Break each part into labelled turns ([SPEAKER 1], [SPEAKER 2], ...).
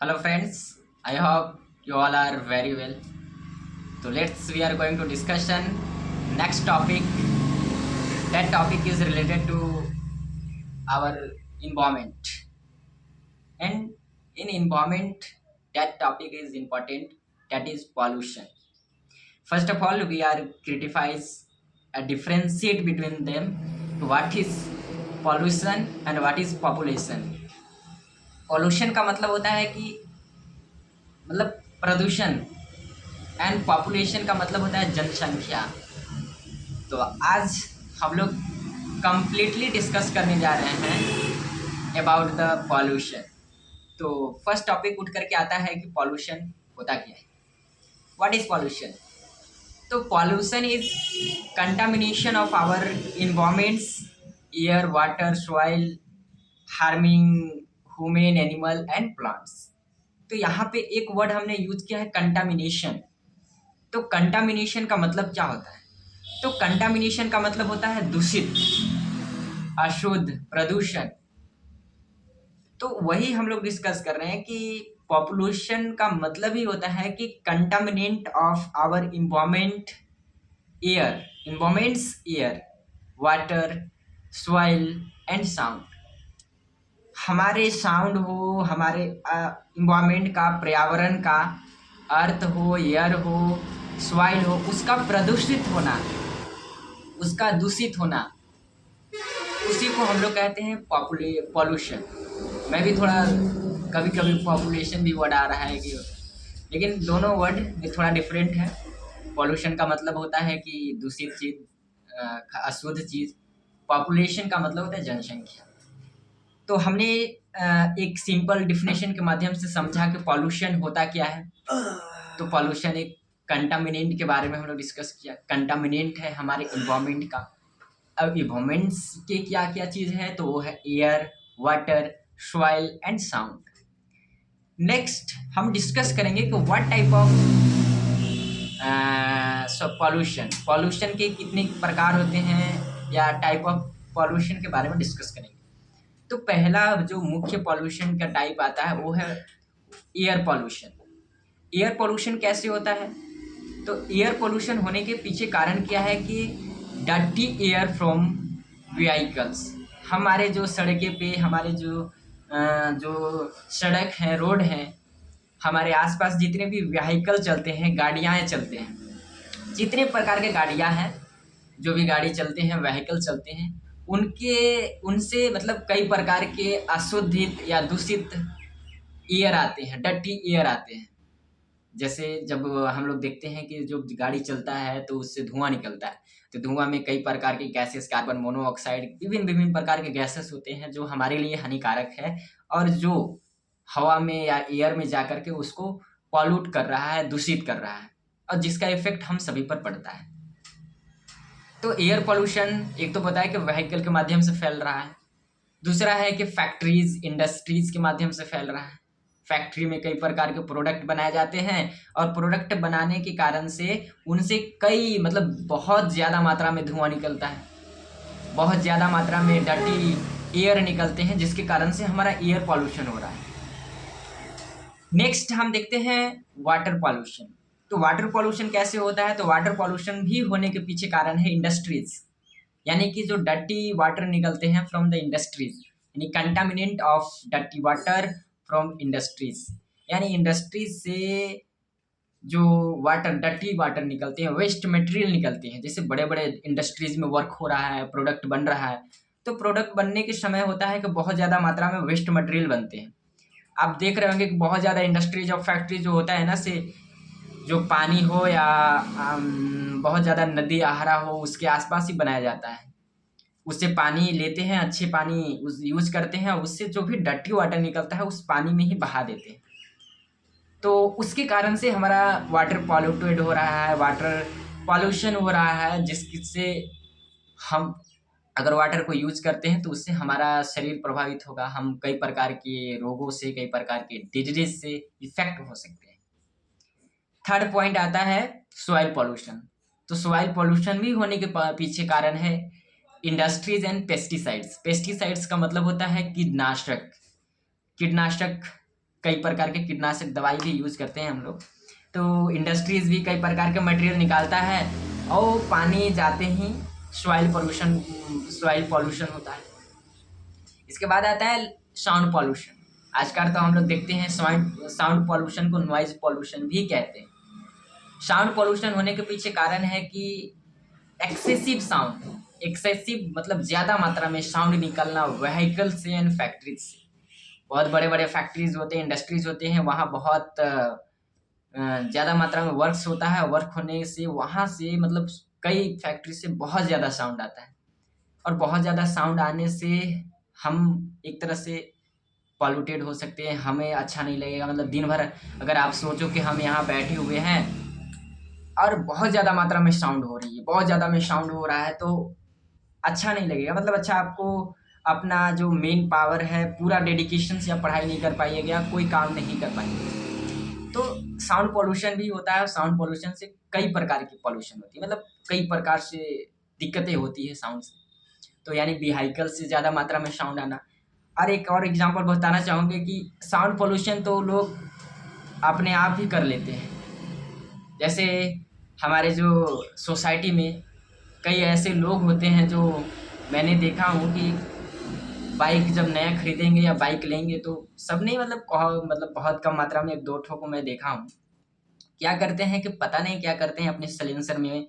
[SPEAKER 1] Hello friends, I hope you all are very well. So we are going to discussion next topic. That topic is related to our environment. And in environment, that topic is important. That is pollution. First of all, we are criticize a differentiate between them. What is pollution and what is population? Pollution का मतलब होता है कि मतलब प्रदूषण and population का मतलब होता है जनसंख्या। तो आज हम लोग कंप्लीटली डिस्कस करने जा रहे हैं अबाउट द पॉल्यूशन। तो फर्स्ट टॉपिक उठ करके आता है कि पॉल्यूशन होता क्या है, व्हाट इज पॉल्यूशन। तो pollution is contamination of our environments, air, water, soil, harming human, animal and plants. तो यहाँ पे एक वर्ड हमने यूज किया है कंटामिनेशन। तो कंटामिनेशन का मतलब क्या होता है? तो कंटामिनेशन का मतलब होता है दूषित, अशुद्ध, प्रदूषण। तो वही हम लोग डिस्कस कर रहे हैं कि पॉपुलेशन का मतलब ही होता है कि contaminant of our environment, air, environments, air, water, soil and sound. हमारे साउंड हो, हमारे इन्वायरमेंट का, पर्यावरण का, अर्थ हो, एयर हो, सॉइल हो, उसका प्रदूषित होना, उसका दूषित होना, उसी को हम लोग कहते हैं पॉल्यूशन। मैं भी थोड़ा कभी कभी पॉपुलेशन भी वर्ड आ रहा है कि, लेकिन दोनों वर्ड में थोड़ा डिफरेंट है। पॉल्यूशन का मतलब होता है कि दूषित चीज़, अशुद्ध चीज़। पॉपुलेशन का मतलब होता है जनसंख्या। तो हमने एक सिंपल डिफिनेशन के माध्यम से समझा कि पॉल्यूशन होता क्या है। तो पॉल्यूशन एक कंटामिनेंट के बारे में हम लोग डिस्कस किया। कंटामिनेंट है हमारे इन्वायरमेंट का। अब इन्वायरमेंट्स के क्या क्या चीज़ है, तो वो है air, water, soil and sound. Next हम डिस्कस करेंगे कि what type of pollution, pollution के कितने प्रकार होते हैं, या टाइप ऑफ पॉल्यूशन के बारे में डिस्कस करेंगे। तो पहला जो मुख्य पॉल्यूशन का टाइप आता है वो है एयर पॉल्यूशन। एयर पॉल्यूशन कैसे होता है? तो एयर पोल्यूशन होने के पीछे कारण क्या है कि डर्टी एयर फ्रॉम व्हीकल्स। हमारे जो सड़कें पे, हमारे जो सड़क है, रोड है, हमारे आसपास जितने भी व्हीकल चलते हैं, गाड़ियाँ चलते हैं, जितने प्रकार के गाड़ियाँ हैं, जो भी गाड़ी चलते हैं, व्हीकल चलते हैं, उनके उनसे मतलब कई प्रकार के अशुद्धित या दूषित एयर आते हैं, डर्टी एयर आते हैं। जैसे जब हम लोग देखते हैं कि जो गाड़ी चलता है तो उससे धुआं निकलता है। तो धुआं में कई प्रकार के गैसेस, कार्बन मोनोऑक्साइड, विभिन्न विभिन्न प्रकार के गैसेस होते हैं जो हमारे लिए हानिकारक है, और जो हवा में या एयर में जा कर के उसको पॉल्यूट कर रहा है, दूषित कर रहा है, और जिसका इफेक्ट हम सभी पर पड़ता है। तो एयर पोल्यूशन एक तो पता है कि व्हीकल के माध्यम से फैल रहा है। दूसरा है कि फैक्ट्रीज, इंडस्ट्रीज के माध्यम से फैल रहा है। फैक्ट्री में कई प्रकार के प्रोडक्ट बनाए जाते हैं, और प्रोडक्ट बनाने के कारण से उनसे कई मतलब बहुत ज़्यादा मात्रा में धुआं निकलता है, बहुत ज़्यादा मात्रा में डर्टी एयर निकलते हैं, जिसके कारण से हमारा एयर पॉल्यूशन हो रहा है। नेक्स्ट हम देखते हैं वाटर पॉल्यूशन। तो वाटर पॉल्यूशन कैसे होता है? तो वाटर पॉल्यूशन भी होने के पीछे कारण है इंडस्ट्रीज, यानी कि जो डर्टी वाटर निकलते हैं फ्रॉम द इंडस्ट्रीज, यानी contaminant of dirty water from industries. यानी इंडस्ट्रीज से जो वाटर, डर्टी वाटर निकलते हैं, वेस्ट मटेरियल निकलते हैं। जैसे बड़े बड़े इंडस्ट्रीज में वर्क हो रहा है, प्रोडक्ट बन रहा है, तो प्रोडक्ट बनने के समय होता है कि बहुत ज़्यादा मात्रा में वेस्ट मटेरियल बनते हैं। आप देख रहे होंगे कि बहुत ज़्यादा इंडस्ट्रीज और फैक्ट्री जो होता है ना, से जो पानी हो या बहुत ज़्यादा नदी आहरा हो, उसके आसपास ही बनाया जाता है। उससे पानी लेते हैं, अच्छे पानी उस यूज करते हैं, और उससे जो भी डर्टी वाटर निकलता है उस पानी में ही बहा देते हैं। तो उसके कारण से हमारा वाटर पॉल्यूटेड हो रहा है, वाटर पॉल्यूशन हो रहा है, जिससे हम अगर वाटर को यूज करते हैं तो उससे हमारा शरीर प्रभावित होगा। हम कई प्रकार के रोगों से, कई प्रकार के डिजीज से इफेक्ट हो सकते हैं। थर्ड पॉइंट आता है सॉइल पॉल्यूशन। तो सॉइल पॉल्यूशन भी होने के पीछे कारण है इंडस्ट्रीज एंड पेस्टिसाइड्स। पेस्टिसाइड्स का मतलब होता है कीटनाशक। कीटनाशक कई प्रकार के कीटनाशक दवाई भी यूज़ करते हैं हम लोग। तो इंडस्ट्रीज़ भी कई प्रकार के मटेरियल निकालता है और पानी जाते ही सॉइल पॉल्यूशन होता है। इसके बाद आता है साउंड पॉल्यूशन। आजकल तो हम लोग देखते हैं साउंड पॉल्यूशन को नॉइज पॉल्यूशन भी कहते हैं। साउंड पॉल्यूशन होने के पीछे कारण है कि एक्सेसिव मतलब ज़्यादा मात्रा में साउंड निकलना व्हीकल से एंड फैक्ट्रीज से। बहुत बड़े बड़े फैक्ट्रीज होते हैं, इंडस्ट्रीज होते हैं, वहाँ बहुत ज़्यादा मात्रा में वर्क्स होता है। वर्क होने से वहाँ से मतलब कई फैक्ट्री से बहुत ज़्यादा साउंड आता है, और बहुत ज़्यादा साउंड आने से हम एक तरह से पॉल्यूटेड हो सकते हैं। हमें अच्छा नहीं लगेगा। मतलब दिन भर अगर आप सोचो कि हम यहाँ बैठे हुए हैं और बहुत ज़्यादा मात्रा में साउंड हो रही है, बहुत ज़्यादा में साउंड हो रहा है, तो अच्छा नहीं लगेगा। मतलब अच्छा आपको अपना जो मेन पावर है पूरा डेडिकेशन से आप पढ़ाई नहीं कर पाइएगा, कोई काम नहीं कर पाएंगे। तो साउंड पॉल्यूशन भी होता है, और साउंड पॉल्यूशन से कई प्रकार की पॉल्यूशन होती है, मतलब कई प्रकार से दिक्कतें होती है साउंड से। तो यानी व्हीकल से ज़्यादा मात्रा में साउंड आना। और एक और एग्जांपल बताना चाहूँगे कि साउंड पॉल्यूशन तो लोग अपने आप ही कर लेते हैं। जैसे हमारे जो सोसाइटी में कई ऐसे लोग होते हैं जो मैंने देखा हूँ कि बाइक जब नया खरीदेंगे या बाइक लेंगे तो सब नहीं, मतलब बहुत कम मात्रा में 1-2 ठो को मैं देखा हूँ। क्या करते हैं कि पता नहीं क्या करते हैं, अपने साइलेंसर में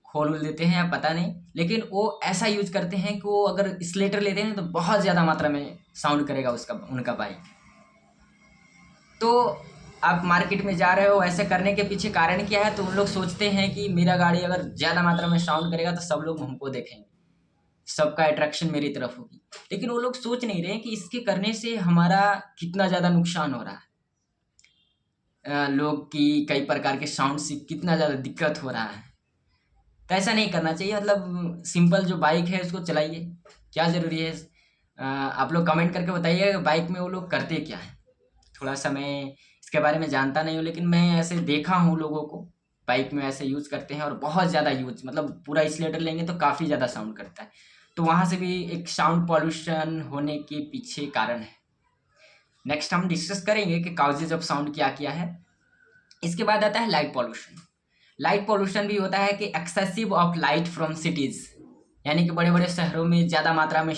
[SPEAKER 1] खोल देते हैं या पता नहीं, लेकिन वो ऐसा यूज करते हैं कि वो अगर स्लेटर लेते हैं तो बहुत ज़्यादा मात्रा में साउंड करेगा उनका बाइक। तो आप मार्केट में जा रहे हो, ऐसे करने के पीछे कारण क्या है? तो उन लोग सोचते हैं कि मेरा गाड़ी अगर ज़्यादा मात्रा में साउंड करेगा तो सब लोग हमको देखेंगे, सबका अट्रैक्शन मेरी तरफ होगी। लेकिन वो लोग सोच नहीं रहे कि इसके करने से हमारा कितना ज़्यादा नुकसान हो रहा है। लोग की कई प्रकार के साउंड से कितना ज़्यादा दिक्कत हो रहा है। तो ऐसा नहीं करना चाहिए। मतलब सिंपल जो बाइक है उसको चलाइए, क्या ज़रूरी है। आप लोग कमेंट करके बताइए बाइक में वो लोग करते क्या है। थोड़ा सा मैं इसके बारे में जानता नहीं हूँ, लेकिन मैं ऐसे देखा हूँ लोगों को बाइक में ऐसे यूज़ करते हैं, और बहुत ज़्यादा यूज, मतलब पूरा स्लेटर लेंगे तो काफ़ी ज़्यादा साउंड करता है। तो वहाँ से भी एक साउंड पॉल्यूशन होने के पीछे कारण है। नेक्स्ट हम डिस्कस करेंगे कि काउजेज ऑफ साउंड क्या क्या है। इसके बाद आता है लाइट पॉल्यूशन। लाइट पॉल्यूशन भी होता है कि excessive of light from cities, यानी कि बड़े बड़े शहरों में ज़्यादा मात्रा में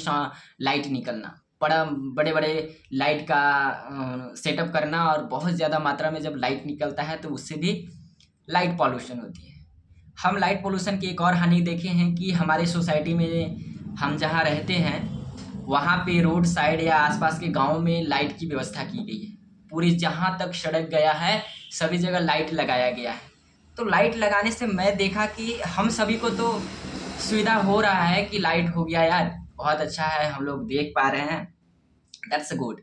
[SPEAKER 1] लाइट निकलना, बड़े बड़े लाइट का सेटअप करना, और बहुत ज़्यादा मात्रा में जब लाइट निकलता है तो उससे भी लाइट पॉल्यूशन होती है। हम लाइट पॉल्यूशन की एक और हानि देखे हैं कि हमारे सोसाइटी में हम जहाँ रहते हैं वहाँ पे रोड साइड या आसपास के गाँव में लाइट की व्यवस्था की गई है। पूरी जहाँ तक सड़क गया है सभी जगह लाइट लगाया गया है। तो लाइट लगाने से मैं देखा कि हम सभी को तो सुविधा हो रहा है कि लाइट हो गया यार, बहुत अच्छा है, हम लोग देख पा रहे हैं, दैट्स गुड।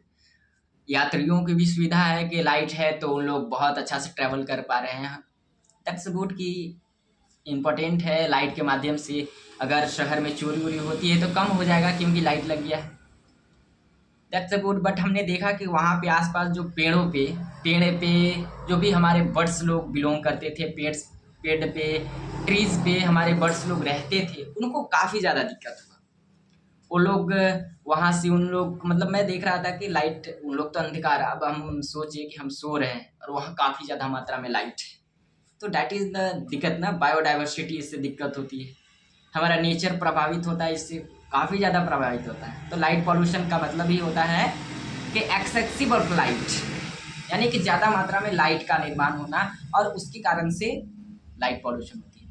[SPEAKER 1] यात्रियों की भी सुविधा है कि लाइट है तो उन लोग बहुत अच्छा से ट्रैवल कर पा रहे हैं, दैट्स गुड। कि इम्पोर्टेंट है लाइट के माध्यम से अगर शहर में चोरी वोरी होती है तो कम हो जाएगा क्योंकि लाइट लग गया है, दैट्स अ गुड। बट हमने देखा कि वहाँ पे आसपास जो पेड़ पे जो भी हमारे बर्ड्स लोग बिलोंग करते थे, पेड़ पे ट्रीज पे हमारे बर्ड्स लोग रहते थे, उनको काफ़ी ज़्यादा दिक्कत हुआ। वो लोग वहाँ से उन लोग, मतलब मैं देख रहा था कि लाइट, उन लोग तो अंधकार, अब हम सोचिए कि हम सो रहे हैं और वहाँ काफ़ी ज़्यादा मात्रा में लाइट है, तो डैट इज़ द दिक्कत ना। बायोडाइवर्सिटी इससे दिक्कत होती है, हमारा नेचर प्रभावित होता है, इससे काफ़ी ज़्यादा प्रभावित होता है। तो लाइट पॉल्यूशन का मतलब ही होता है कि एक्सेसिव ऑफ लाइट, यानी कि ज़्यादा मात्रा में लाइट का निर्माण होना, और उसके कारण से लाइट पॉल्यूशन होती है।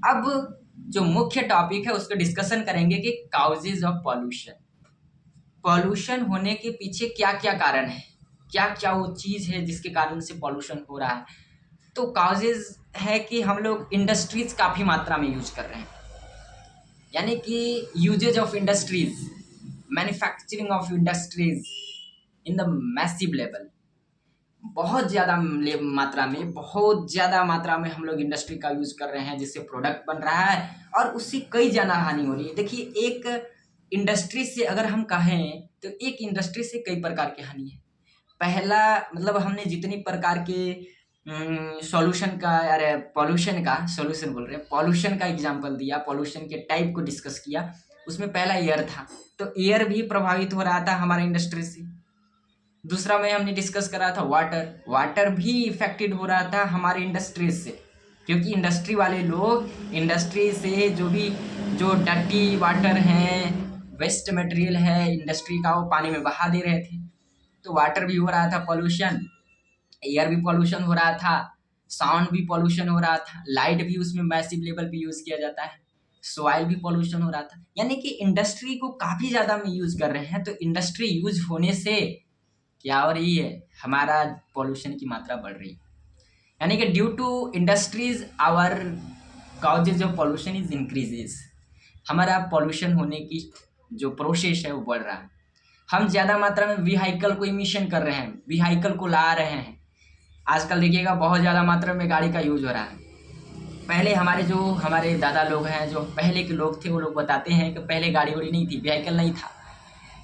[SPEAKER 1] अब जो मुख्य टॉपिक है उसको डिस्कशन करेंगे कि काउजेज ऑफ पॉल्यूशन। पॉल्यूशन होने के पीछे क्या क्या कारण है, क्या क्या वो चीज़ है जिसके कारण से पॉल्यूशन हो रहा है। तो काउजेज है कि हम लोग इंडस्ट्रीज काफ़ी मात्रा में यूज कर रहे हैं, यानी कि uses of industries, manufacturing of industries in the massive level, बहुत ज़्यादा मात्रा में हम लोग इंडस्ट्री का यूज़ कर रहे हैं, जिससे प्रोडक्ट बन रहा है और उससे कई ज़्यादा हानि हो रही है। देखिए, एक इंडस्ट्री से अगर हम कहें तो एक इंडस्ट्री से कई प्रकार की हानि है। पहला, मतलब हमने जितनी प्रकार के सॉल्यूशन का, अरे पॉल्यूशन का, सॉल्यूशन बोल रहे हैं, पॉल्यूशन का एग्जांपल दिया, पॉल्यूशन के टाइप को डिस्कस किया। उसमें पहला एयर था, तो एयर भी प्रभावित हो रहा था हमारे इंडस्ट्री से। दूसरा में हमने डिस्कस करा था वाटर। वाटर भी इफेक्टेड हो रहा था हमारे इंडस्ट्रीज से, क्योंकि इंडस्ट्री वाले लोग इंडस्ट्री से जो डर्टी वाटर हैं, वेस्ट मटेरियल है इंडस्ट्री का, वो पानी में बहा दे रहे थे। तो वाटर भी हो रहा था पॉल्यूशन, एयर भी पॉल्यूशन हो रहा था, साउंड भी पॉल्यूशन हो रहा था, लाइट भी उसमें मैसिव लेवल पे यूज़ किया जाता है, सॉइल भी पॉल्यूशन हो रहा था। यानी कि इंडस्ट्री को काफ़ी ज़्यादा हम यूज़ कर रहे हैं। तो इंडस्ट्री यूज होने से क्या हो रही है, हमारा पॉल्यूशन की मात्रा बढ़ रही है। यानी कि due to industries our causes of pollution is increases. हमारा पॉल्यूशन होने की जो प्रोसेस है वो बढ़ रहा है। हम ज़्यादा मात्रा में व्हीकल को इमिशन कर रहे हैं, व्हीकल को ला रहे हैं। आजकल देखिएगा बहुत ज़्यादा मात्रा में गाड़ी का यूज हो रहा है। पहले हमारे दादा लोग हैं, जो पहले के लोग थे, वो लोग बताते हैं कि पहले गाड़ी वाड़ी नहीं थी, व्हीकल नहीं था।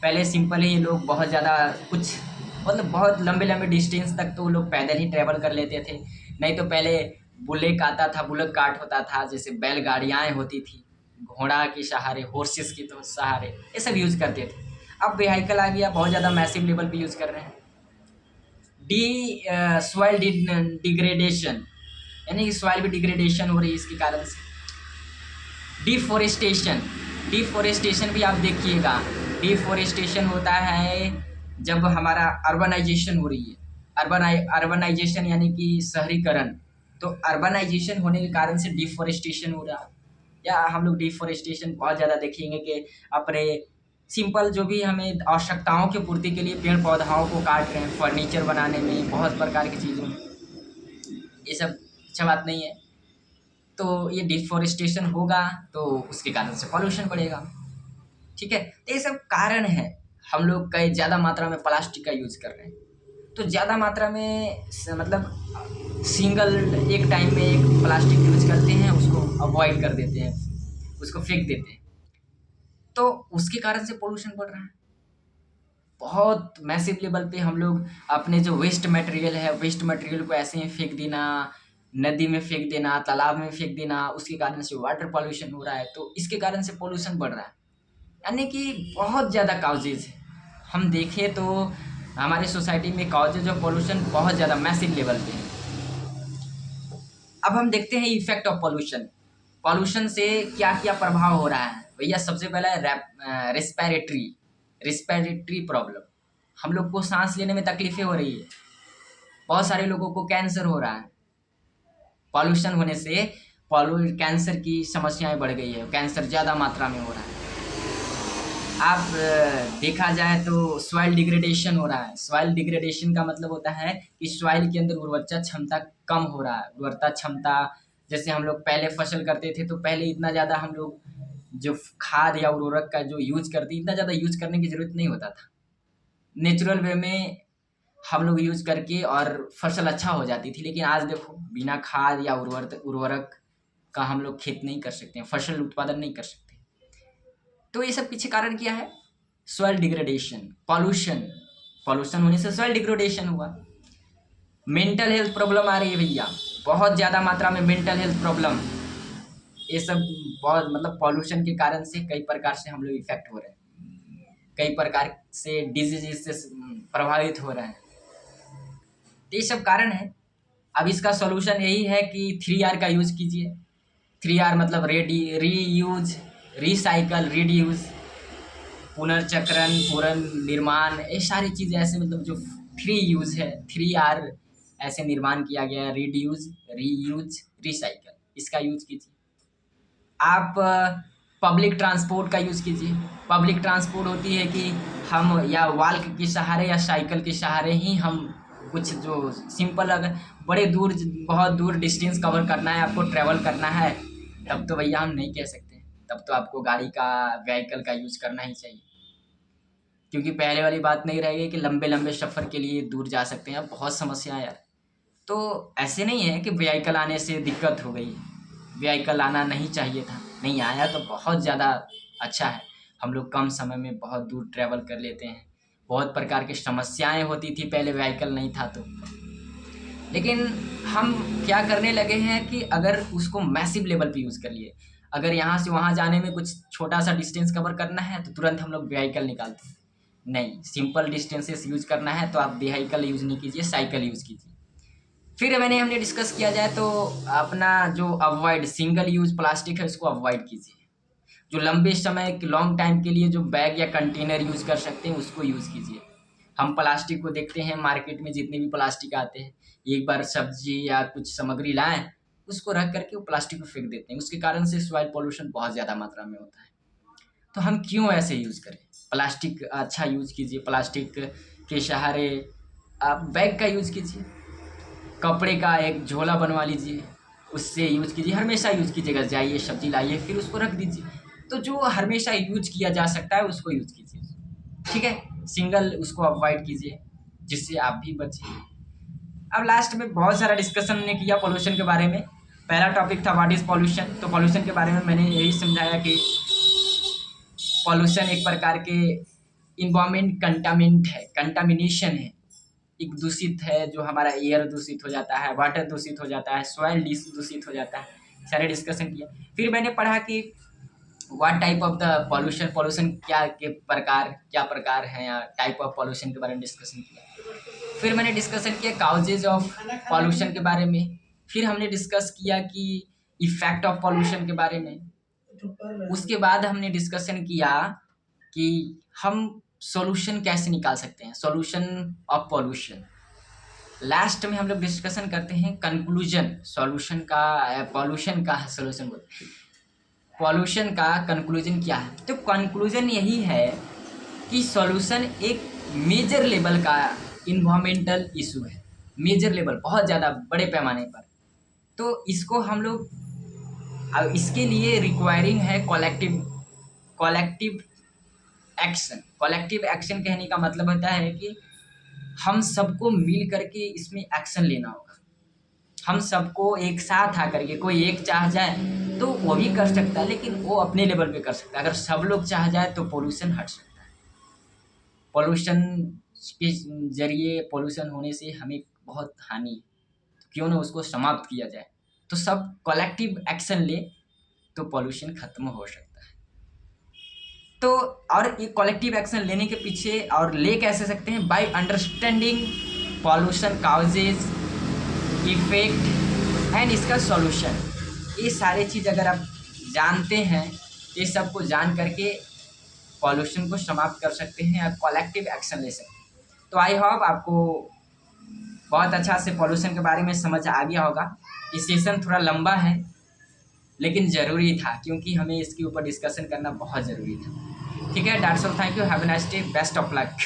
[SPEAKER 1] पहले सिंपल ही लोग बहुत ज़्यादा कुछ मतलब बहुत लंबे लंबे डिस्टेंस तक तो लोग पैदल ही ट्रैवल कर लेते थे। नहीं तो पहले बुलेट आता था, बुलेट कार्ट होता था, जैसे बैलगाड़ियाँ होती थी, घोड़ा के सहारे, हॉर्सेस के तो सहारे, ये सब यूज़ करते थे। अब व्हीकल आ गया, बहुत ज़्यादा मैसिव लेवल पे यूज़ कर रहे हैं। सॉइल डिग्रेडेशन, यानी कि सॉइल भी डिग्रेडेशन हो रही है इसके कारण से। डिफोरेस्टेशन, डिफोरेस्टेशन भी आप देखिएगा, डिफोरेस्टेशन होता है जब हमारा अर्बनाइजेशन हो रही है। अर्बनाइजेशन यानी कि शहरीकरण। तो अर्बनाइजेशन होने के कारण से डिफोरेस्टेशन हो रहा है। या हम लोग डिफोरेस्टेशन बहुत ज़्यादा देखेंगे कि अपने सिंपल जो भी हमें आवश्यकताओं की पूर्ति के लिए पेड़ पौधाओं को काट रहे हैं, फर्नीचर बनाने में, बहुत प्रकार की चीज़ों में। ये सब अच्छा बात नहीं है। तो ये डिफोरेस्टेशन होगा तो उसके कारण से पॉल्यूशन बढ़ेगा। ठीक है, तो ये सब कारण है। हम लोग कई ज़्यादा मात्रा में प्लास्टिक का यूज़ कर रहे हैं। तो ज़्यादा मात्रा में मतलब सिंगल एक टाइम में एक प्लास्टिक यूज करते हैं, उसको अवॉइड कर देते हैं, उसको फेंक देते हैं। तो उसके कारण से पोल्यूशन बढ़ रहा है बहुत मैसिव लेवल पे। हम लोग अपने जो वेस्ट मटेरियल है, वेस्ट मटेरियल को ऐसे ही फेंक देना, नदी में फेंक देना, तालाब में फेंक देना, उसके कारण से वाटर पॉल्यूशन हो रहा है। तो इसके कारण से पोल्यूशन बढ़ रहा है। यानी कि बहुत ज़्यादा काउजेज है। हम देखें तो हमारे सोसाइटी में काउजेज ऑफ पोल्यूशन बहुत ज़्यादा मैसिव लेवल पे है। अब हम देखते हैं इफेक्ट ऑफ पोल्यूशन। पोल्यूशन से क्या क्या प्रभाव हो रहा है भैया। सबसे पहला है रिस्पिरेटरी प्रॉब्लम। हम लोग को सांस लेने में तकलीफें हो रही है, बहुत सारे लोगों को कैंसर हो रहा है। पॉल्यूशन होने से कैंसर की समस्याएं बढ़ गई है, कैंसर ज़्यादा मात्रा में हो रहा है। आप देखा जाए तो सॉइल डिग्रेडेशन हो रहा है। सॉइल डिग्रेडेशन का मतलब होता है कि सॉइल के अंदर उर्वरता क्षमता कम हो रहा है। उर्वरता क्षमता, जैसे हम लोग पहले फसल करते थे तो पहले इतना ज़्यादा हम लोग जो खाद या उर्वरक का जो यूज करते, इतना ज़्यादा यूज करने की ज़रूरत नहीं होता था। नेचुरल वे में हम लोग यूज करके और फसल अच्छा हो जाती थी। लेकिन आज देखो, बिना खाद या उर्वरक का हम लोग खेत नहीं कर सकते हैं, फसल उत्पादन नहीं कर सकते। तो ये सब पीछे कारण क्या है? Soil degradation, pollution. पॉल्यूशन होने से सॉइल डिग्रेडेशन हुआ। मेंटल हेल्थ प्रॉब्लम आ रही है भैया, बहुत ज़्यादा मात्रा में मेंटल हेल्थ प्रॉब्लम। ये सब बहुत मतलब पॉल्यूशन के कारण से कई प्रकार से हम लोग इफेक्ट हो रहे हैं, कई प्रकार से डिजीज से प्रभावित हो रहे हैं। तो ये सब कारण है। अब इसका सॉल्यूशन यही है कि 3R का यूज कीजिए। 3R मतलब रीयूज, रिसाइकल, रिड्यूस, पुनर्चक्रण, पुनर्निर्माण, ये सारी चीज़ें ऐसे मतलब जो 3 यूज है, 3R ऐसे निर्माण किया गया है। रिड्यूस, रीयूज, रिसाइकल, इसका यूज कीजिए। आप पब्लिक ट्रांसपोर्ट का यूज़ कीजिए। पब्लिक ट्रांसपोर्ट होती है कि हम या वॉक के सहारे या साइकिल के सहारे ही हम कुछ जो सिंपल, अगर बहुत दूर डिस्टेंस कवर करना है, आपको ट्रैवल करना है, तब तो भैया हम नहीं कह सकते। तब तो आपको गाड़ी का, व्हीकल का यूज़ करना ही चाहिए। क्योंकि पहले वाली बात नहीं रहेगी कि लंबे लंबे सफ़र के लिए दूर जा सकते हैं। अब बहुत समस्या है यार। तो ऐसे नहीं है कि व्हीकल आने से दिक्कत हो गई, व्हीकल आना नहीं चाहिए था, नहीं आया तो बहुत ज़्यादा अच्छा है। हम लोग कम समय में बहुत दूर ट्रैवल कर लेते हैं। बहुत प्रकार की समस्याएं होती थी पहले व्हीकल नहीं था तो। लेकिन हम क्या करने लगे हैं कि अगर उसको मैसिव लेवल पे यूज़ कर लिए, अगर यहाँ से वहाँ जाने में कुछ छोटा सा डिस्टेंस कवर करना है तो तुरंत हम लोग व्हीकल निकालते हैं। नहीं, सिंपल डिस्टेंसेस यूज करना है तो आप व्हीकल यूज नहीं कीजिए, साइकिल यूज कीजिए। फिर हमने डिस्कस किया जाए तो अपना जो अवॉइड सिंगल यूज प्लास्टिक है उसको अवॉइड कीजिए। जो लंबे समय लॉन्ग टाइम के लिए जो बैग या कंटेनर यूज कर सकते हैं उसको यूज कीजिए। हम प्लास्टिक को देखते हैं मार्केट में, जितने भी प्लास्टिक आते हैं, एक बार सब्जी या कुछ सामग्री लाएं, उसको रख करके वो प्लास्टिक को फेंक देते हैं। उसके कारण से सॉइल पोल्यूशन बहुत ज़्यादा मात्रा में होता है। तो हम क्यों ऐसे यूज़ करें? प्लास्टिक अच्छा यूज़ कीजिए, प्लास्टिक के सहारे आप बैग का यूज़ कीजिए, कपड़े का एक झोला बनवा लीजिए, उससे यूज़ कीजिए, हमेशा यूज़ कीजिएगा। जाइए सब्जी लाइए फिर उसको रख दीजिए। तो जो हमेशा यूज किया जा सकता है उसको यूज कीजिए, ठीक है। सिंगल उसको अवॉइड कीजिए जिससे आप भी बचिए। अब लास्ट में बहुत सारा डिस्कशन हमने किया पोल्यूशन के बारे में। पहला टॉपिक था व्हाट इज पोल्यूशन। तो पोल्यूशन के बारे में मैंने यही समझाया कि पॉल्यूशन एक प्रकार के इन्वायरमेंट कंटामिनेंट है, कंटामिनेशन है, एक दूषित है, जो हमारा एयर दूषित हो जाता है, वाटर दूषित हो जाता है, सॉइल दूषित हो जाता है। सारे डिस्कशन किया। फिर मैंने पढ़ा कि what type of the pollution, pollution क्या प्रकार हैं, या टाइप ऑफ पॉल्यूशन के बारे में डिस्कशन किया। फिर मैंने डिस्कशन किया काउजेज ऑफ पॉल्यूशन के बारे में। फिर हमने डिस्कस किया कि इफेक्ट ऑफ पॉल्यूशन के बारे में। उसके बाद हमने डिस्कशन किया कि हम सॉल्यूशन कैसे निकाल सकते हैं, सॉल्यूशन ऑफ पॉल्यूशन। लास्ट में हम लोग डिस्कशन करते हैं कंक्लूजन, सॉल्यूशन का, पॉल्यूशन का सॉल्यूशन बोलते हैं, पॉल्यूशन का कंक्लूजन क्या है। तो कंक्लूजन यही है कि सॉल्यूशन एक मेजर लेवल का इन्वायरमेंटल इशू है, मेजर लेवल, बहुत ज़्यादा बड़े पैमाने पर। तो इसको हम लोग, अब इसके लिए रिक्वायरिंग है कलेक्टिव एक्शन। कलेक्टिव एक्शन कहने का मतलब होता है कि हम सबको मिल करके इसमें एक्शन लेना होगा। हम सबको एक साथ आकर के, कोई एक चाह जाए तो वो भी कर सकता है, लेकिन वो अपने लेवल पे कर सकता है। अगर सब लोग चाह जाए तो पोल्यूशन हट सकता है। पोल्यूशन के जरिए, पोल्यूशन होने से हमें बहुत हानि है, तो क्यों ना उसको समाप्त किया जाए। तो सब कलेक्टिव एक्शन ले तो पोल्यूशन खत्म हो सकता है। तो और ये कलेक्टिव एक्शन लेने के पीछे, और ले कैसे सकते हैं, by understanding pollution causes, effect and इसका सॉल्यूशन। ये सारे चीज़ अगर आप जानते हैं, ये सबको जान करके पॉल्यूशन को समाप्त कर सकते हैं या कलेक्टिव एक्शन ले सकते हैं। तो आई होप आपको बहुत अच्छा से पॉल्यूशन के बारे में समझ आ गया होगा। ये सेशन थोड़ा लंबा है लेकिन ज़रूरी था, क्योंकि हमें इसके ऊपर डिस्कशन करना बहुत ज़रूरी था। ठीक है, that's all, thank you, have a nice day, best of luck.